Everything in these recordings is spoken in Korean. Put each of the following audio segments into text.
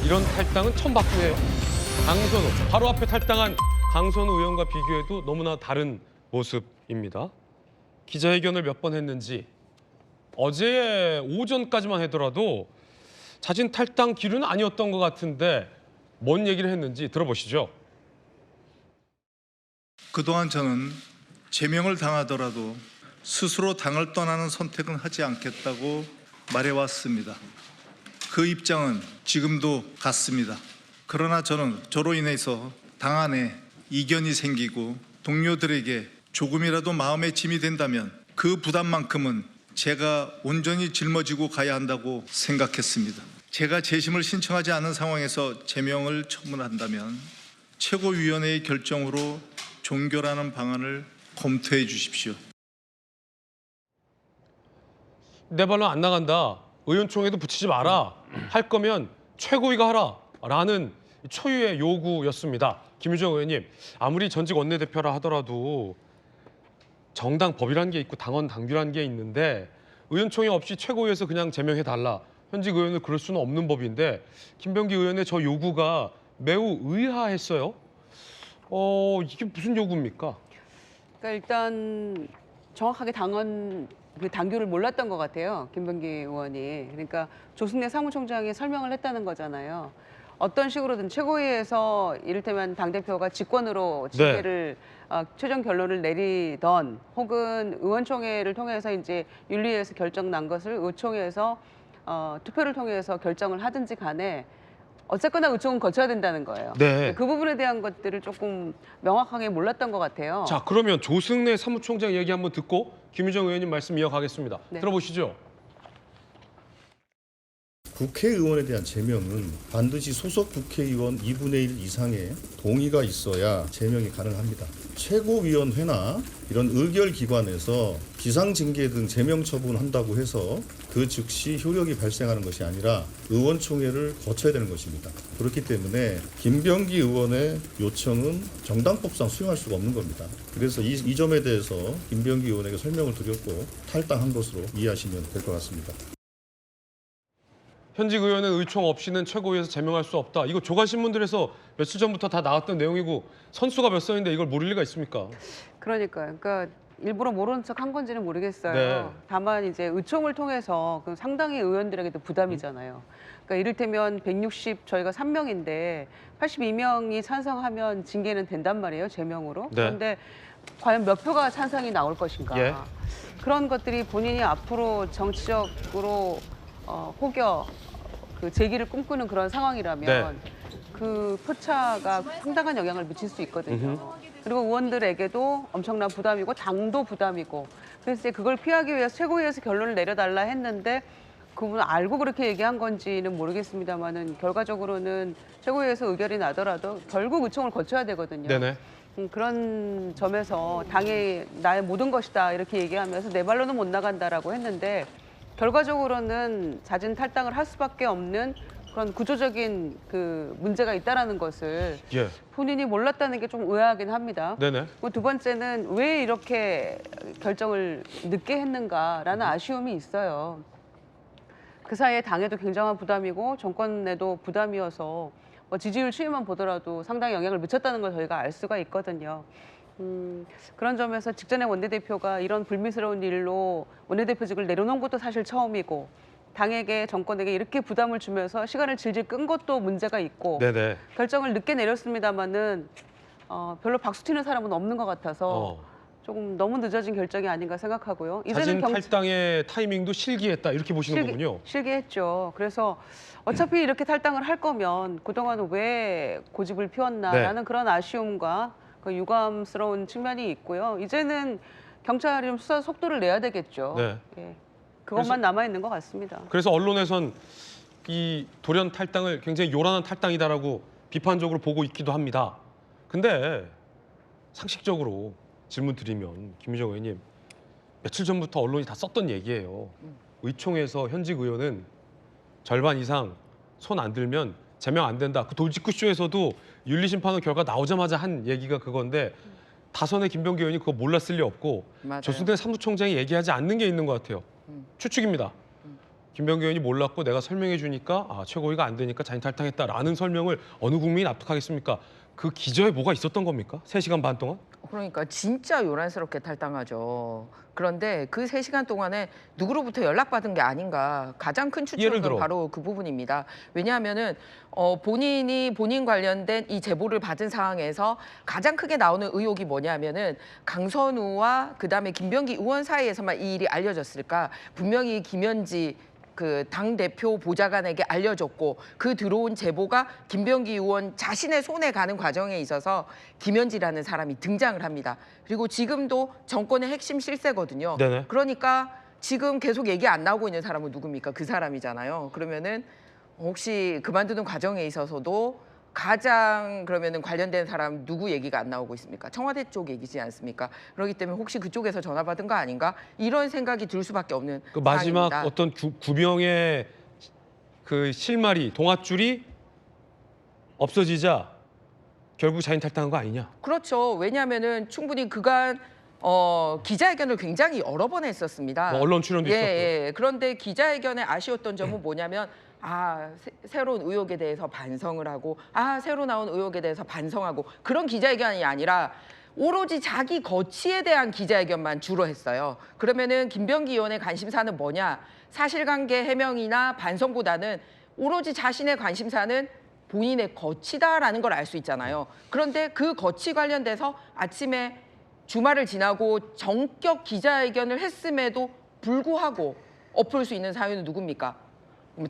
이런 탈당은 처음 봤긴 해요. 강선우, 바로 앞에 탈당한 강선우 의원과 비교해도 너무나 다른 모습입니다. 기자회견을 몇 번 했는지 어제 오전까지만 하더라도 자진 탈당 기류는 아니었던 것 같은데 뭔 얘기를 했는지 들어보시죠. 그동안 저는 제명을 당하더라도 스스로 당을 떠나는 선택은 하지 않겠다고 말해왔습니다. 그 입장은 지금도 같습니다. 그러나 저는 저로 인해서 당 안에 이견이 생기고 동료들에게 조금이라도 마음의 짐이 된다면 그 부담만큼은 제가 온전히 짊어지고 가야 한다고 생각했습니다. 제가 재심을 신청하지 않은 상황에서 제명을 처분한다면 최고위원회의 결정으로 종결하는 방안을 검토해 주십시오. 내 발로 안 나간다. 의원총회도 붙이지 마라. 할 거면 최고위가 하라. 라는 초유의 요구였습니다. 김유정 의원님, 아무리 전직 원내대표라 하더라도 정당 법이라는 게 있고 당원 당규라는 게 있는데 의원총회 없이 최고위에서 그냥 제명해달라. 현직 의원을 그럴 수는 없는 법인데 김병기 의원의 저 요구가 매우 의아했어요. 이게 무슨 요구입니까? 그러니까 일단 정확하게 당원 그 당규를 몰랐던 것 같아요. 김병기 의원이. 그러니까 조승래 사무총장이 설명을 했다는 거잖아요. 어떤 식으로든 최고위에서 이를테면 당대표가 직권으로 징계를 최종 결론을 내리던 혹은 의원총회를 통해서 이제 윤리위에서 결정 난 것을 의총회에서 투표를 통해서 결정을 하든지 간에 어쨌거나 의총은 거쳐야 된다는 거예요. 네. 그 부분에 대한 것들을 조금 명확하게 몰랐던 것 같아요. 자, 그러면 조승래 사무총장 얘기 한번 듣고 김유정 의원님 말씀 이어가겠습니다. 네. 들어보시죠. 국회의원에 대한 제명은 반드시 소속 국회의원 2분의 1 이상의 동의가 있어야 제명이 가능합니다. 최고위원회나 이런 의결기관에서 비상징계 등 제명 처분한다고 해서 그 즉시 효력이 발생하는 것이 아니라 의원총회를 거쳐야 되는 것입니다. 그렇기 때문에 김병기 의원의 요청은 정당법상 수용할 수가 없는 겁니다. 그래서 이 점에 대해서 김병기 의원에게 설명을 드렸고 탈당한 것으로 이해하시면 될 것 같습니다. 현직 의원은 의총 없이는 최고위에서 제명할 수 없다. 이거 조간신문들에서 며칠 전부터 다 나왔던 내용이고 선수가 몇 선인데 이걸 모를 리가 있습니까? 그러니까요. 그러니까 일부러 모르는 척 한 건지는 모르겠어요. 네. 다만 이제 의총을 통해서 그 상당히 의원들에게도 부담이잖아요. 그러니까 이를테면 160 저희가 3명인데 82명이 찬성하면 징계는 된단 말이에요. 제명으로. 네. 그런데 과연 몇 표가 찬성이 나올 것인가. 예. 그런 것들이 본인이 앞으로 정치적으로 혹여 그 재기를 꿈꾸는 그런 상황이라면 그 표차가 상당한 영향을 미칠 수 있거든요. 그리고 의원들에게도 엄청난 부담이고 당도 부담이고 그래서 이제 그걸 피하기 위해서 최고위에서 결론을 내려달라 했는데 그분 알고 그렇게 얘기한 건지는 모르겠습니다만은 결과적으로는 최고위에서 의결이 나더라도 결국 의총을 거쳐야 되거든요. 네네. 그런 점에서 당이 나의 모든 것이다 이렇게 얘기하면서 내 발로는 못 나간다라고 했는데 결과적으로는 자진 탈당을 할 수밖에 없는 그런 구조적인 그 문제가 있다라는 것을 예. 본인이 몰랐다는 게 좀 의아하긴 합니다. 네네. 그리고 두 번째는 왜 이렇게 결정을 늦게 했는가라는 아쉬움이 있어요. 그 사이에 당에도 굉장한 부담이고 정권에도 부담이어서 뭐 지지율 추이만 보더라도 상당히 영향을 미쳤다는 걸 저희가 알 수가 있거든요. 그런 점에서 직전에 원내대표가 이런 불미스러운 일로 원내대표직을 내려놓은 것도 사실 처음이고 당에게 정권에게 이렇게 부담을 주면서 시간을 질질 끈 것도 문제가 있고 네네. 결정을 늦게 내렸습니다마는 별로 박수 튀는 사람은 없는 것 같아서 조금 너무 늦어진 결정이 아닌가 생각하고요. 자진 탈당의 타이밍도 실기했다 이렇게 보시는 거군요. 실기했죠. 그래서 어차피 이렇게 탈당을 할 거면 그동안 왜 고집을 피웠나라는 그런 아쉬움과 그 유감스러운 측면이 있고요. 이제는 경찰이 좀 수사 속도를 내야 되겠죠. 네. 예. 그것만 남아 있는 것 같습니다. 그래서 언론에선 이 돌연 탈당을 굉장히 요란한 탈당이다라고 비판적으로 보고 있기도 합니다. 근데 상식적으로 질문 드리면 김유정 의원님 며칠 전부터 언론이 다 썼던 얘기예요. 의총에서 현직 의원은 절반 이상 손 안 들면 제명 안 된다. 그 돌직구쇼에서도 윤리심판원 결과 나오자마자 한 얘기가 그건데 다선의 김병기 의원이 그거 몰랐을 리 없고 맞아요. 조승래 사무총장이 얘기하지 않는 게 있는 것 같아요. 추측입니다. 김병기 의원이 몰랐고 내가 설명해 주니까 최고위가 안 되니까 자진 탈당했다라는 설명을 어느 국민이 납득하겠습니까? 그 기저에 뭐가 있었던 겁니까? 3시간 반 동안? 그러니까 진짜 요란스럽게 탈당하죠. 그런데 그 3시간 동안에 누구로부터 연락받은 게 아닌가. 가장 큰 예를 추측은 들어. 바로 그 부분입니다. 왜냐하면은 본인이 본인 관련된 이 제보를 받은 상황에서 가장 크게 나오는 의혹이 뭐냐면은 강선우와 그다음에 김병기 의원 사이에서만 이 일이 알려졌을까. 분명히 김현지 그 당대표 보좌관에게 알려졌고 그 들어온 제보가 김병기 의원 자신의 손에 가는 과정에 있어서 김현지라는 사람이 등장을 합니다. 그리고 지금도 정권의 핵심 실세거든요. 네네. 그러니까 지금 계속 얘기 안 나오고 있는 사람은 누굽니까? 그 사람이잖아요. 그러면은 혹시 그만두는 과정에 있어서도 가장 그러면은 관련된 사람 누구 얘기가 안 나오고 있습니까? 청와대 쪽 얘기지 않습니까? 그렇기 때문에 혹시 그쪽에서 전화 받은 거 아닌가? 이런 생각이 들 수밖에 없는 그 마지막 상황입니다. 어떤 구명의 그 실마리 동아줄이 없어지자 결국 자진 탈당한 거 아니냐? 그렇죠. 왜냐하면은 충분히 그간 기자회견을 굉장히 여러 번 했었습니다. 뭐 언론 출연도 있었고. 예. 그런데 기자회견에 아쉬웠던 점은 뭐냐면 새로운 의혹에 대해서 반성을 하고 새로 나온 의혹에 대해서 반성하고 그런 기자회견이 아니라 오로지 자기 거취에 대한 기자회견만 주로 했어요. 그러면은 김병기 의원의 관심사는 뭐냐? 사실관계 해명이나 반성보다는 오로지 자신의 관심사는 본인의 거취다라는 걸 알 수 있잖아요. 그런데 그 거취 관련돼서 아침에 주말을 지나고 정격 기자회견을 했음에도 불구하고 엎을 수 있는 사유는 누굽니까?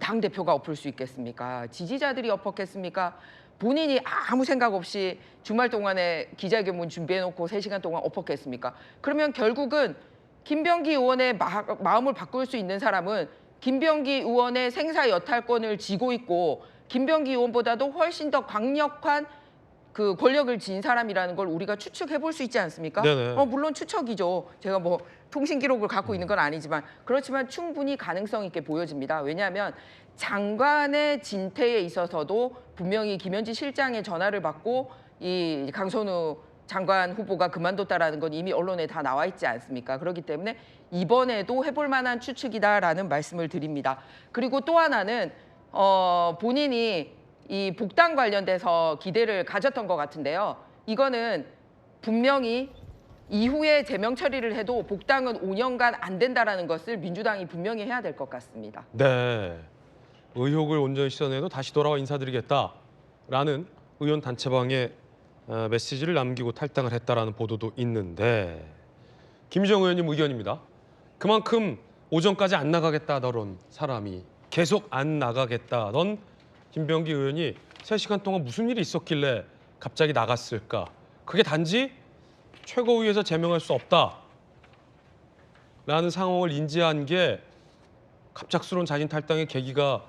당대표가 엎을 수 있겠습니까? 지지자들이 엎었겠습니까? 본인이 아무 생각 없이 주말 동안에 기자회견문 준비해놓고 3시간 동안 엎었겠습니까? 그러면 결국은 김병기 의원의 마음을 바꿀 수 있는 사람은 김병기 의원의 생사 여탈권을 쥐고 있고 김병기 의원보다도 훨씬 더 강력한 그 권력을 지닌 사람이라는 걸 우리가 추측해 볼 수 있지 않습니까? 네네. 물론 추측이죠. 제가 뭐 통신 기록을 갖고 있는 건 아니지만 그렇지만 충분히 가능성 있게 보여집니다. 왜냐하면 장관의 진퇴에 있어서도 분명히 김현지 실장의 전화를 받고 이 강선우 장관 후보가 그만뒀다라는 건 이미 언론에 다 나와 있지 않습니까? 그렇기 때문에 이번에도 해볼 만한 추측이다라는 말씀을 드립니다. 그리고 또 하나는 본인이 이 복당 관련돼서 기대를 가졌던 것 같은데요. 이거는 분명히 이후에 제명 처리를 해도 복당은 5년간 안 된다라는 것을 민주당이 분명히 해야 될 것 같습니다. 네. 의혹을 온전히 씻어내도 다시 돌아와 인사드리겠다라는 의원 단체방에 메시지를 남기고 탈당을 했다라는 보도도 있는데 김유정 의원님 의견입니다. 그만큼 오전까지 안 나가겠다던 사람이 계속 안 나가겠다던 김병기 의원이 3시간 동안 무슨 일이 있었길래 갑자기 나갔을까? 그게 단지 최고위에서 제명할 수 없다라는 상황을 인지한 게 갑작스러운 자진 탈당의 계기가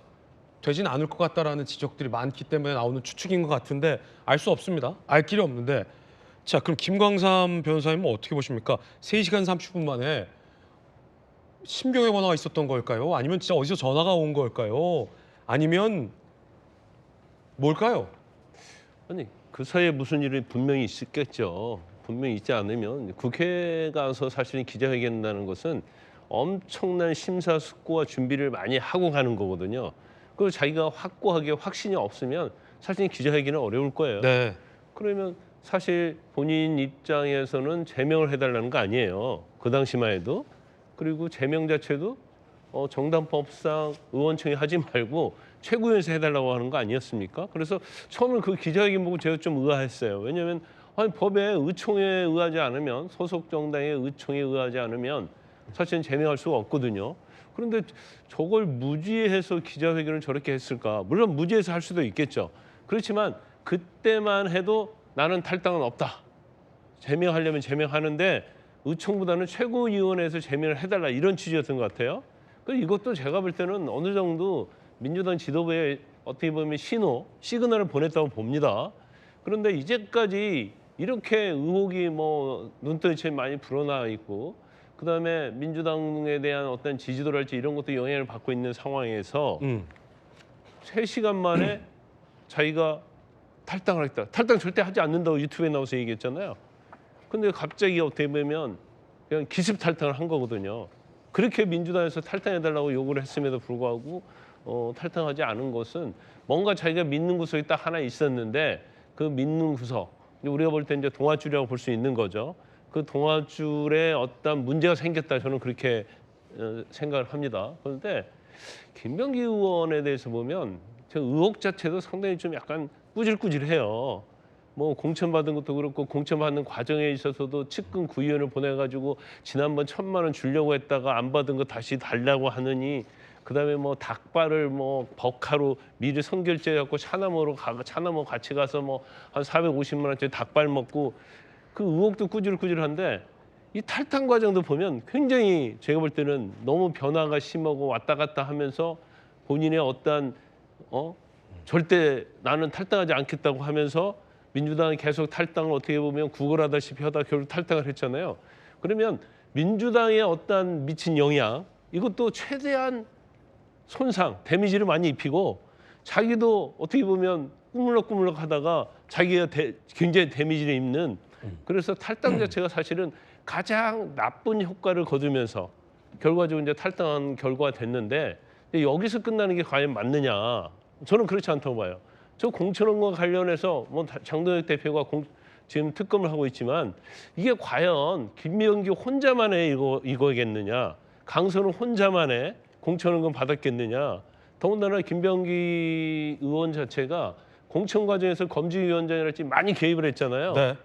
되진 않을 것 같다라는 지적들이 많기 때문에 나오는 추측인 것 같은데 알 수 없습니다. 알 길이 없는데 자 그럼 김광삼 변호사님은 어떻게 보십니까? 3시간 30분 만에 심경의 변화가 있었던 걸까요? 아니면 진짜 어디서 전화가 온 걸까요? 아니면 뭘까요? 아니 그 사이에 무슨 일이 분명히 있었겠죠. 분명히 있지 않으면 국회에 가서 사실은 기자회견한다는 것은 엄청난 심사숙고와 준비를 많이 하고 가는 거거든요. 그리고 자기가 확고하게 확신이 없으면 사실 기자회견은 어려울 거예요. 네. 그러면 사실 본인 입장에서는 제명을 해달라는 거 아니에요. 그 당시만 해도. 그리고 제명 자체도 정당법상 의원총회 하지 말고 최고위원회에서 해달라고 하는 거 아니었습니까? 그래서 처음에 그 기자회견 보고 제가 좀 의아했어요. 왜냐하면 법에 의총에 의하지 않으면 소속 정당의 의총에 의하지 않으면 사실은 제명할 수가 없거든요. 그런데 저걸 무지해서 기자회견을 저렇게 했을까? 물론 무지해서 할 수도 있겠죠. 그렇지만 그때만 해도 나는 탈당은 없다. 제명하려면 제명하는데 의총보다는 최고위원회에서 제명을 해달라 이런 취지였던 것 같아요. 그래서 이것도 제가 볼 때는 어느 정도 민주당 지도부에 어떻게 보면 시그널을 보냈다고 봅니다. 그런데 이제까지 이렇게 의혹이 눈덩이처럼 많이 불어나 있고 그다음에 민주당에 대한 어떤 지지도랄지 이런 것도 영향을 받고 있는 상황에서 3시간 만에 자기가 탈당을 했다. 탈당 절대 하지 않는다고 유튜브에 나와서 얘기했잖아요. 근데 갑자기 어떻게 보면 그냥 기습 탈당을 한 거거든요. 그렇게 민주당에서 탈당해달라고 요구를 했음에도 불구하고 탈당하지 않은 것은 뭔가 자기가 믿는 구석이 딱 하나 있었는데 그 믿는 구석, 우리가 볼 때 이제 동아줄이라고 볼 수 있는 거죠. 그 동아줄에 어떤 문제가 생겼다 저는 그렇게 생각을 합니다. 그런데 김병기 의원에 대해서 보면 저 의혹 자체도 상당히 좀 약간 꾸질꾸질해요. 뭐 공천받은 것도 그렇고 공천받는 과정에 있어서도 측근 구의원을 보내가지고 지난번 1,000만 원 주려고 했다가 안 받은 거 다시 달라고 하느니 그다음에 뭐 닭발을 뭐 버카로 미리 선결제해갖고 차남으로 같이 가서 뭐 한 450만 원짜리 닭발 먹고 그 의혹도 꾸질꾸질한데 이 탈당 과정도 보면 굉장히 제가 볼 때는 너무 변화가 심하고 왔다 갔다 하면서 본인의 어떤 절대 나는 탈당하지 않겠다고 하면서 민주당이 계속 탈당을 어떻게 보면 구걸하다시피 하다 결국 탈당을 했잖아요. 그러면 민주당의 어떤 미친 영향 이것도 최대한 손상, 데미지를 많이 입히고 자기도 어떻게 보면 꾸물럭꾸물럭 하다가 자기가 굉장히 데미지를 입는 그래서 탈당 자체가 사실은 가장 나쁜 효과를 거두면서 결과적으로 이제 탈당한 결과가 됐는데 여기서 끝나는 게 과연 맞느냐? 저는 그렇지 않다고 봐요. 저 공천원과 관련해서 뭐 장동혁 대표가 지금 특검을 하고 있지만 이게 과연 김병기 혼자만의 이거겠느냐? 강선우 혼자만의 공천원금 받았겠느냐? 더군다나 김병기 의원 자체가 공천 과정에서 검증위원장이랄지 많이 개입을 했잖아요. 네.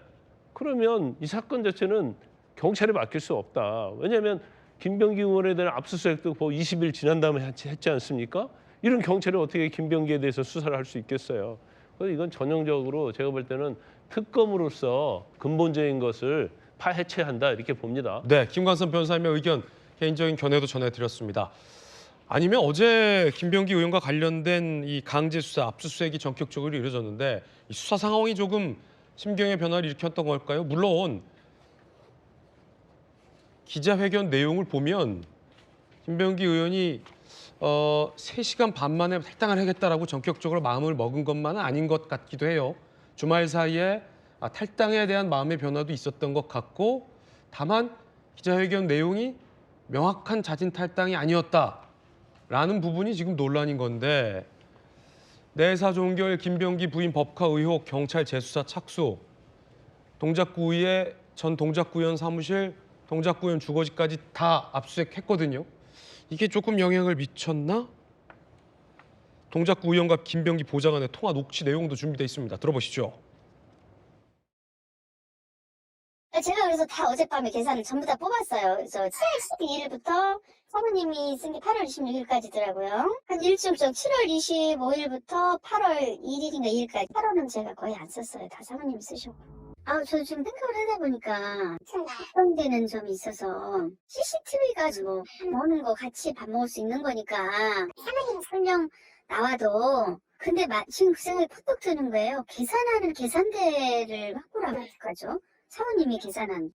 그러면 이 사건 자체는 경찰에 맡길 수 없다. 왜냐하면 김병기 의원에 대한 압수수색도 20일 지난 다음에 했지 않습니까? 이런 경찰이 어떻게 김병기에 대해서 수사를 할 수 있겠어요. 그래서 이건 전형적으로 제가 볼 때는 특검으로서 근본적인 것을 파헤쳐야 한다 이렇게 봅니다. 네, 김관선 변호사님의 의견 개인적인 견해도 전해드렸습니다. 아니면 어제 김병기 의원과 관련된 이 강제 수사, 압수수색이 전격적으로 이루어졌는데 이 수사 상황이 조금 심경의 변화를 일으켰던 걸까요? 물론 기자회견 내용을 보면 김병기 의원이 3시간 반 만에 탈당을 하겠다라고 전격적으로 마음을 먹은 것만은 아닌 것 같기도 해요. 주말 사이에 탈당에 대한 마음의 변화도 있었던 것 같고 다만 기자회견 내용이 명확한 자진 탈당이 아니었다라는 부분이 지금 논란인 건데 내사 종결 김병기 부인 법카 의혹 경찰 재수사 착수 동작구의 전 동작구의원 사무실 동작구의원 주거지까지 다 압수수색했거든요. 이게 조금 영향을 미쳤나? 동작구 의원과 김병기 보좌관의 통화 녹취 내용도 준비되어 있습니다. 들어보시죠. 제가 그래서 다 어젯밤에 계산을 전부 다 뽑았어요. 그래서 7월 12일부터 사모님이 쓴 게 8월 26일까지더라고요. 한 일주일 전 7월 25일부터 8월 1일인가 2일까지 8월은 제가 거의 안 썼어요. 다 사모님이 쓰셨고. 저 지금 생각을 하다 보니까 걱정되는 점이 있어서 CCTV가 뭐 먹는 거 같이 밥 먹을 수 있는 거니까 사모님 설명 나와도 근데 지금 그 생각이 퍽퍽 드는 거예요. 계산하는 계산대를 확보를 하면 어떡하죠? 사모님이 계산한.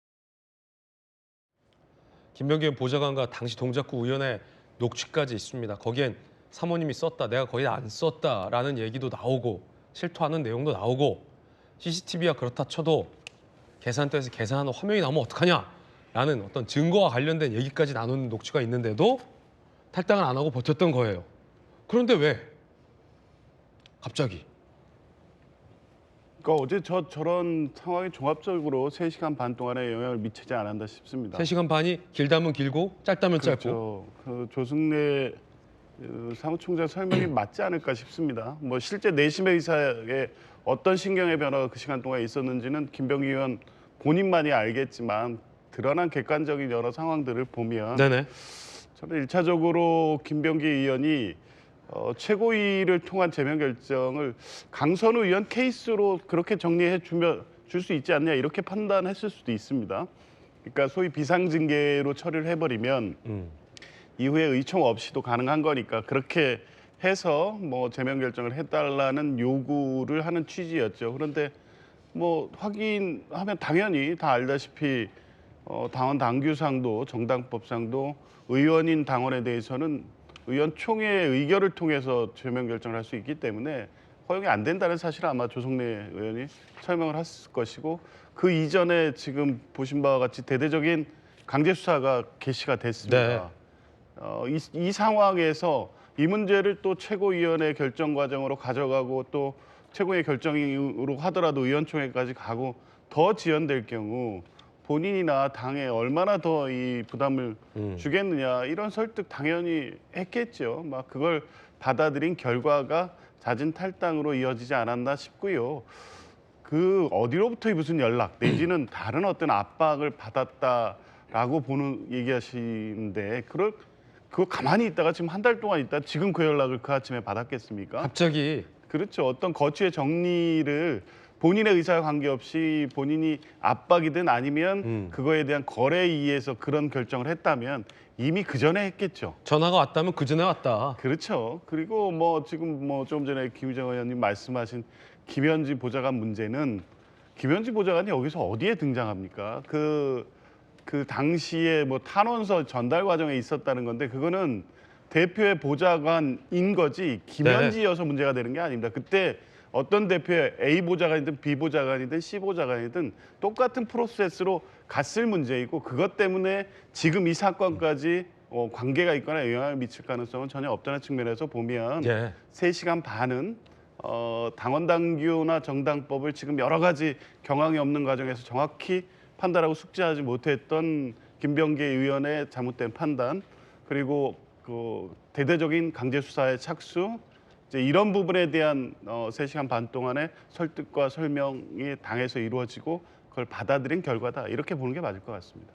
김병기 보좌관과 당시 동작구 의원의 녹취까지 있습니다. 거기엔 사모님이 썼다, 내가 거의 안 썼다라는 얘기도 나오고 실토하는 내용도 나오고 CCTV가 그렇다 쳐도 계산대에서 계산하는 화면이 나오면 어떡하냐라는 어떤 증거와 관련된 얘기까지 나누는 녹취가 있는데도 탈당을 안 하고 버텼던 거예요. 그런데 왜? 갑자기. 그러니까 어제 저런 상황이 종합적으로 3시간 반 동안에 영향을 미치지 않았나 싶습니다. 3시간 반이 길다면 길고 짧다면 짧고. 그렇죠. 그 조승래 사무총장 설명이 맞지 않을까 싶습니다. 뭐 실제 내심의 의사에 어떤 신경의 변화가 그 시간 동안 있었는지는 김병기 의원 본인만이 알겠지만 드러난 객관적인 여러 상황들을 보면 네네. 저는 1차적으로 김병기 의원이 최고위를 통한 제명 결정을 강선우 의원 케이스로 그렇게 정리해 줄 수 있지 않냐 이렇게 판단했을 수도 있습니다. 그러니까 소위 비상징계로 처리를 해버리면 이후에 의총 없이도 가능한 거니까 그렇게 해서 뭐 제명 결정을 해달라는 요구를 하는 취지였죠. 그런데 뭐 확인하면 당연히 다 알다시피 당원 당규상도 정당법상도 의원인 당원에 대해서는 의원총회의 의결을 통해서 제명 결정을 할 수 있기 때문에 허용이 안 된다는 사실을 아마 조성래 의원이 설명을 했을 것이고 그 이전에 지금 보신 바와 같이 대대적인 강제 수사가 개시가 됐습니다. 네. 이 상황에서 이 문제를 또 최고위원회 결정 과정으로 가져가고 또 최고의 결정으로 하더라도 의원총회까지 가고 더 지연될 경우 본인이나 당에 얼마나 더 이 부담을 주겠느냐 이런 설득 당연히 했겠죠. 막 그걸 받아들인 결과가 낮은 탈당으로 이어지지 않았나 싶고요. 그 어디로부터 무슨 연락 내지는 다른 어떤 압박을 받았다라고 얘기하시는데 그거 가만히 있다가 지금 한 달 동안 있다 지금 그 연락을 그 아침에 받았겠습니까? 갑자기 그렇죠. 어떤 거취의 정리를 본인의 의사와 관계없이 본인이 압박이든 아니면 그거에 대한 거래에 의해서 그런 결정을 했다면 이미 그 전에 했겠죠. 전화가 왔다면 그 전에 왔다. 그렇죠. 그리고 뭐 지금 뭐 좀 전에 김유정 의원님 말씀하신 김현지 보좌관 문제는 김현지 보좌관이 여기서 어디에 등장합니까? 그 당시에 뭐 탄원서 전달 과정에 있었다는 건데 그거는 대표의 보좌관인 거지 김현지여서 문제가 되는 게 아닙니다. 그때 어떤 대표의 A 보좌관이든 B 보좌관이든 C 보좌관이든 똑같은 프로세스로 갔을 문제이고 그것 때문에 지금 이 사건까지 관계가 있거나 영향을 미칠 가능성은 전혀 없다는 측면에서 보면 예. 3시간 반은 당원 당규나 정당법을 지금 여러 가지 경황이 없는 과정에서 정확히 판단하고 숙지하지 못했던 김병기 의원의 잘못된 판단 그리고 그 대대적인 강제 수사의 착수 이제 이런 부분에 대한 3시간 반 동안의 설득과 설명이 당에서 이루어지고 그걸 받아들인 결과다 이렇게 보는 게 맞을 것 같습니다.